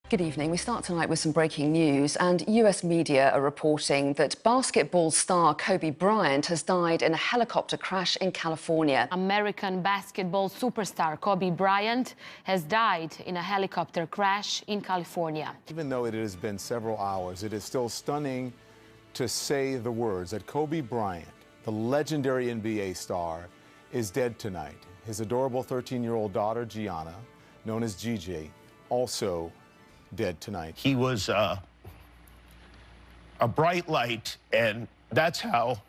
Good evening. We start tonight with some breaking news, and US media are reporting that basketball star Kobe Bryant has died in a helicopter crash in California. American basketball superstar Kobe Bryant has died in a helicopter crash in California. Even though it has been several hours, it is still stunning to say the words that Kobe Bryant, the legendary NBA star, is dead tonight. His adorable 13-year-old daughter, Gianna, known as Gigi, also dead tonight. He was a bright light, and that's how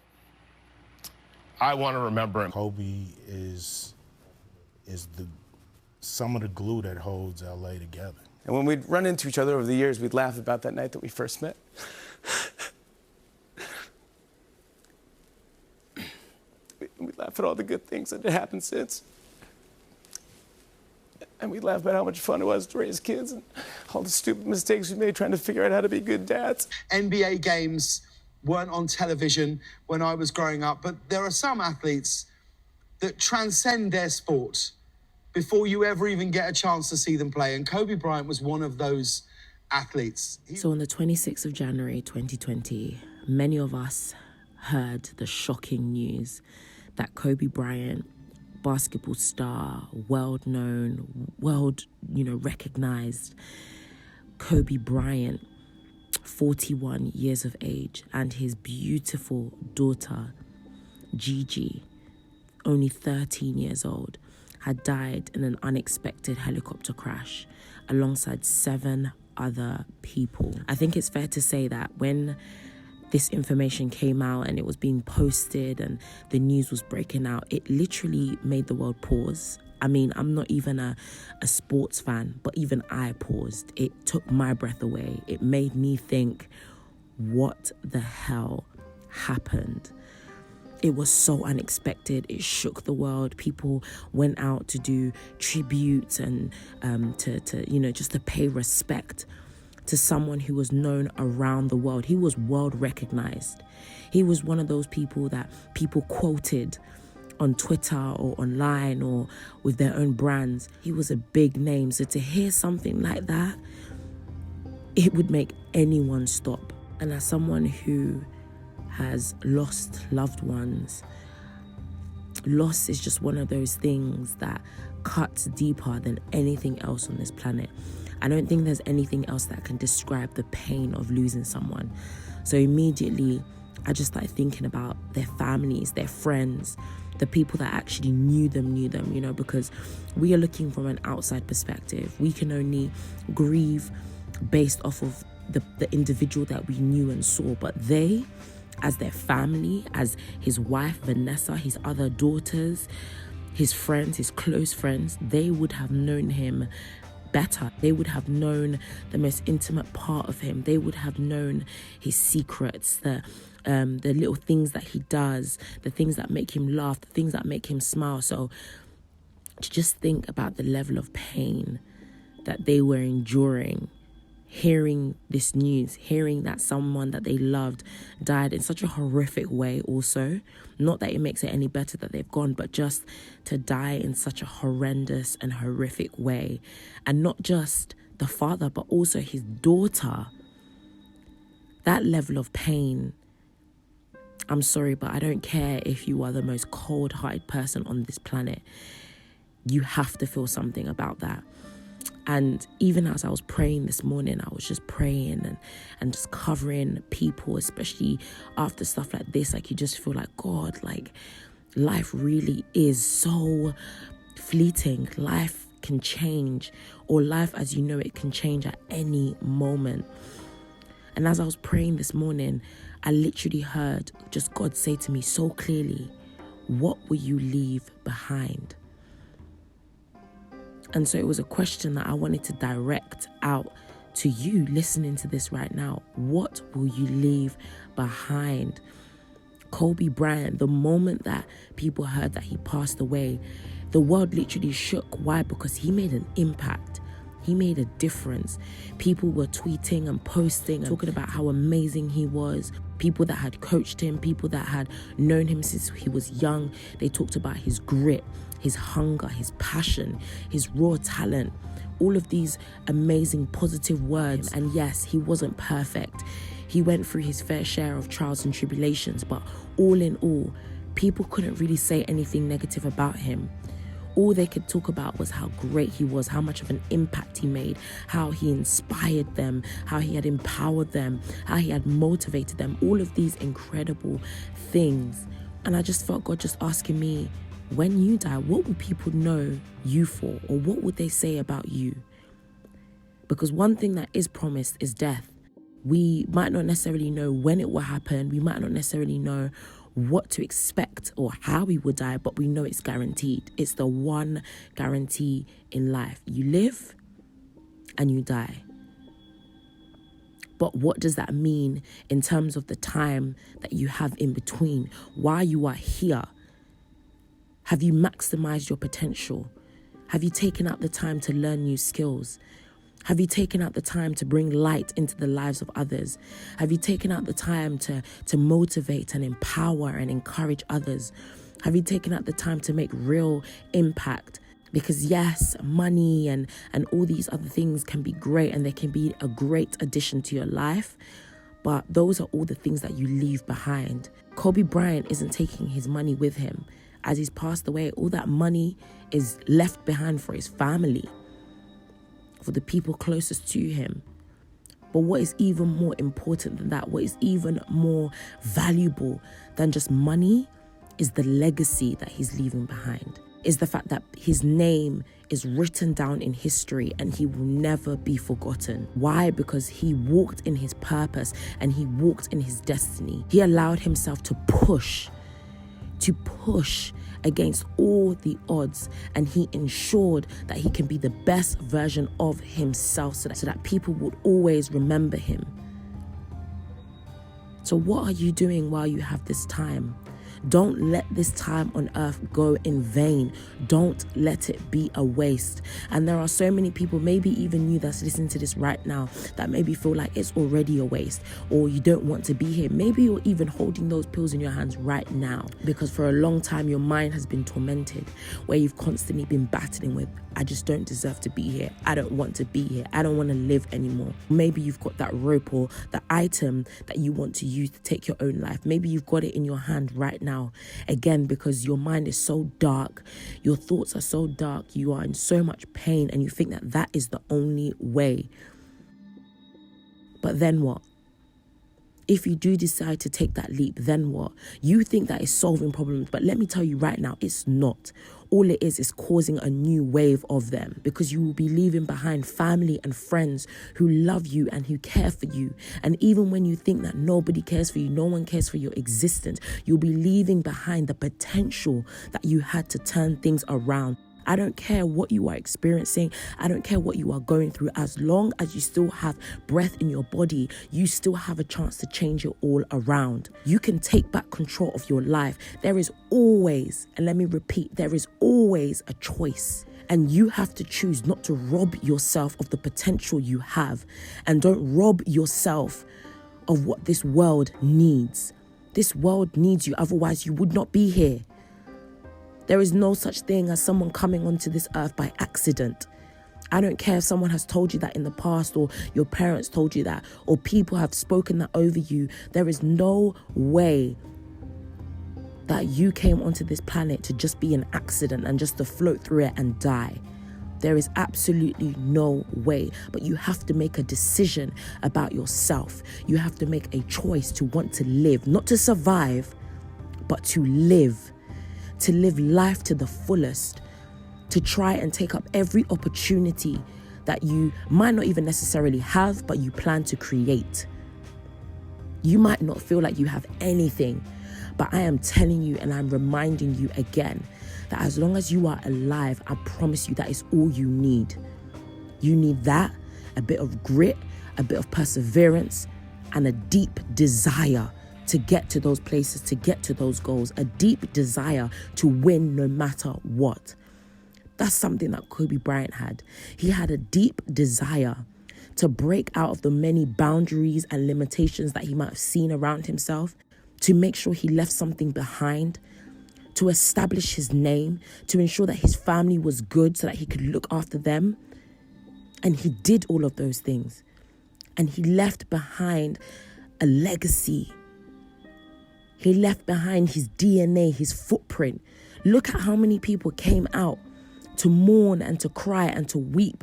I want to remember him. Kobe is some of the glue that holds LA together. And when we'd run into each other over the years, we'd laugh about that night that we first met. We'd laugh at all the good things that had happened since. And we'd laugh about how much fun it was to raise kids and all the stupid mistakes we made trying to figure out how to be good dads. NBA games weren't on television when I was growing up, but there are some athletes that transcend their sport before you ever even get a chance to see them play. And Kobe Bryant was one of those athletes. So on the 26th of January 2020, many of us heard the shocking news that Kobe Bryant, basketball star, world-known, recognized Kobe Bryant, 41 years of age, and his beautiful daughter, Gigi, only 13 years old, had died in an unexpected helicopter crash alongside 7 other people. I think it's fair to say that when this information came out and it was being posted and the news was breaking out, it literally made the world pause. I mean, I'm not even a sports fan, but even I paused. It took my breath away. It made me think, what the hell happened? It was so unexpected. It shook the world. People went out to do tributes and just to pay respect to someone who was known around the world. He was world recognized. He was one of those people that people quoted on Twitter or online or with their own brands. He was a big name. So to hear something like that, it would make anyone stop. And as someone who has lost loved ones, loss is just one of those things that cuts deeper than anything else on this planet. I don't think there's anything else that can describe the pain of losing someone. So immediately, I just started thinking about their families, their friends, the people that actually knew them, because we are looking from an outside perspective. We can only grieve based off of the individual that we knew and saw, but they, as their family, as his wife, Vanessa, his other daughters, his friends, his close friends, they would have known him better. They would have known the most intimate part of him. They would have known his secrets, the little things that he does, the things that make him laugh, the things that make him smile. So to just think about the level of pain that they were enduring, hearing this news, hearing that someone that they loved died in such a horrific way also. Not that it makes it any better that they've gone, but just to die in such a horrendous and horrific way. And not just the father, but also his daughter. That level of pain, I'm sorry, but I don't care if you are the most cold-hearted person on this planet. You have to feel something about that. And even as I was praying this morning, I was just praying and just covering people, especially after stuff like this. Like, you just feel like, God, like, life really is so fleeting. Life can change, or life as you know it can change at any moment. And as I was praying this morning, I literally heard just God say to me so clearly, what will you leave behind? And so it was a question that I wanted to direct out to you listening to this right now. What will you leave behind? Kobe Bryant, the moment that people heard that he passed away, the world literally shook. Why? Because he made an impact. He made a difference. People were tweeting and posting, talking about how amazing he was. People that had coached him, people that had known him since he was young, they talked about his grit, his hunger, his passion, his raw talent, all of these amazing positive words. And yes, he wasn't perfect. He went through his fair share of trials and tribulations, but all in all, people couldn't really say anything negative about him. All they could talk about was how great he was, how much of an impact he made, how he inspired them, how he had empowered them, how he had motivated them, all of these incredible things. And I just felt God just asking me, when you die, what will people know you for? Or what would they say about you? Because one thing that is promised is death. We might not necessarily know when it will happen. We might not necessarily know what to expect or how we will die, but we know it's guaranteed. It's the one guarantee in life. You live and you die. But what does that mean in terms of the time that you have in between? While you are here, have you maximized your potential? Have you taken out the time to learn new skills? Have you taken out the time to bring light into the lives of others? Have you taken out the time to motivate and empower and encourage others? Have you taken out the time to make real impact? Because yes, money and all these other things can be great and they can be a great addition to your life, but those are all the things that you leave behind. Kobe Bryant isn't taking his money with him. As he's passed away, all that money is left behind for his family, for the people closest to him. But what is even more important than that, what is even more valuable than just money, is the legacy that he's leaving behind. Is the fact that his name is written down in history and he will never be forgotten. Why? Because he walked in his purpose and he walked in his destiny. He allowed himself to push against all the odds, and he ensured that he can be the best version of himself so that people would always remember him. So what are you doing while you have this time? Don't let this time on earth go in vain. Don't let it be a waste. And there are so many people, maybe even you that's listening to this right now, that maybe feel like it's already a waste or you don't want to be here. Maybe you're even holding those pills in your hands right now because for a long time your mind has been tormented, where you've constantly been battling with, I just don't deserve to be here. I don't want to be here. I don't want to live anymore. Maybe you've got that rope or the item that you want to use to take your own life. Maybe you've got it in your hand right now. Again, because your mind is so dark, your thoughts are so dark, you are in so much pain and you think that is the only way. But then what? If you do decide to take that leap, then what? You think that is solving problems, but let me tell you right now, it's not. All it is causing a new wave of them, because you will be leaving behind family and friends who love you and who care for you. And even when you think that nobody cares for you, no one cares for your existence, you'll be leaving behind the potential that you had to turn things around. I don't care what you are experiencing. I don't care what you are going through. As long as you still have breath in your body, you still have a chance to change it all around. You can take back control of your life. There is always, and let me repeat, there is always a choice. And you have to choose not to rob yourself of the potential you have. And don't rob yourself of what this world needs. This world needs you, otherwise you would not be here. There is no such thing as someone coming onto this earth by accident. I don't care if someone has told you that in the past, or your parents told you that, or people have spoken that over you. There is no way that you came onto this planet to just be an accident and just to float through it and die. There is absolutely no way. But you have to make a decision about yourself. You have to make a choice to want to live, not to survive, but to live. To live life to the fullest, to try and take up every opportunity that you might not even necessarily have, but you plan to create. You might not feel like you have anything, but I am telling you and I'm reminding you again that as long as you are alive, I promise you that is all you need. You need that, a bit of grit, a bit of perseverance, and a deep desire to get to those places, to get to those goals, a deep desire to win no matter what. That's something that Kobe Bryant had. He had a deep desire to break out of the many boundaries and limitations that he might have seen around himself, to make sure he left something behind, to establish his name, to ensure that his family was good so that he could look after them. And he did all of those things. And he left behind a legacy. He left behind his DNA, his footprint. Look at how many people came out to mourn and to cry and to weep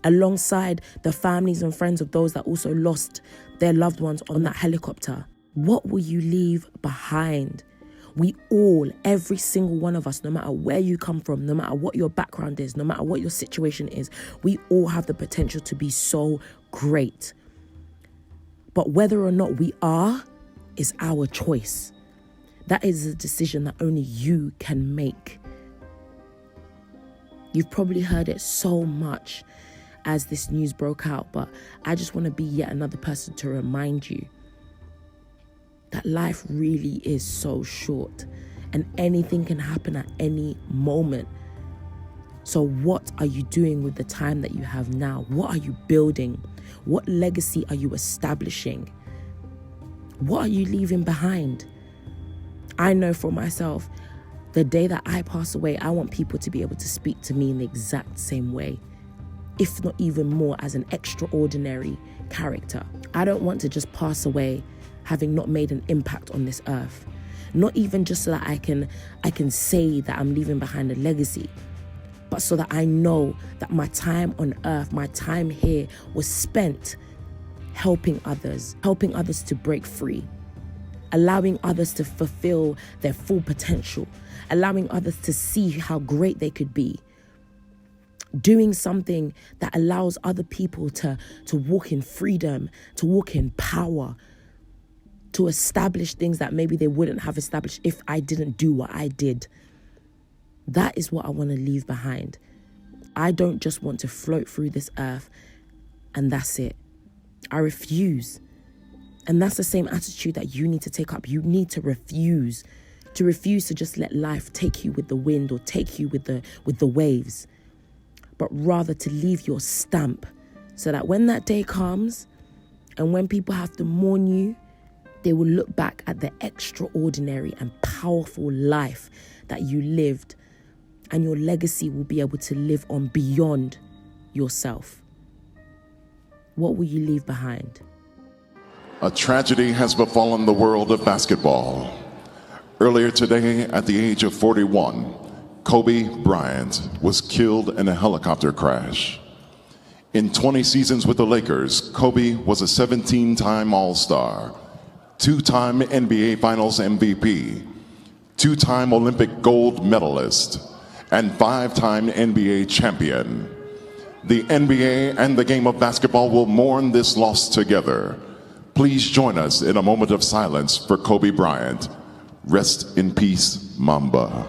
alongside the families and friends of those that also lost their loved ones on that helicopter. What will you leave behind? We all, every single one of us, no matter where you come from, no matter what your background is, no matter what your situation is, we all have the potential to be so great. But whether or not we are is our choice. That is a decision that only you can make. You've probably heard it so much as this news broke out, but I just want to be yet another person to remind you that life really is so short and anything can happen at any moment. So what are you doing with the time that you have now? What are you building? What legacy are you establishing? What are you leaving behind? I know for myself, the day that I pass away, I want people to be able to speak to me in the exact same way, if not even more, as an extraordinary character. I don't want to just pass away having not made an impact on this earth. Not even just so that I can say that I'm leaving behind a legacy, but so that I know that my time on earth, my time here was spent helping others to break free, allowing others to fulfill their full potential, allowing others to see how great they could be, doing something that allows other people to walk in freedom, to walk in power, to establish things that maybe they wouldn't have established if I didn't do what I did. That is what I want to leave behind. I don't just want to float through this earth and that's it. I refuse. And that's the same attitude that you need to take up. You need to refuse to just let life take you with the wind or take you with the waves, but rather to leave your stamp so that when that day comes and when people have to mourn you, they will look back at the extraordinary and powerful life that you lived, and your legacy will be able to live on beyond yourself. What will you leave behind? A tragedy has befallen the world of basketball. Earlier today, at the age of 41, Kobe Bryant was killed in a helicopter crash. In 20 seasons with the Lakers, Kobe was a 17-time All-Star, 2-time NBA Finals MVP, 2-time Olympic gold medalist, and 5-time NBA champion. The NBA and the game of basketball will mourn this loss together. Please join us in a moment of silence for Kobe Bryant. Rest in peace, Mamba.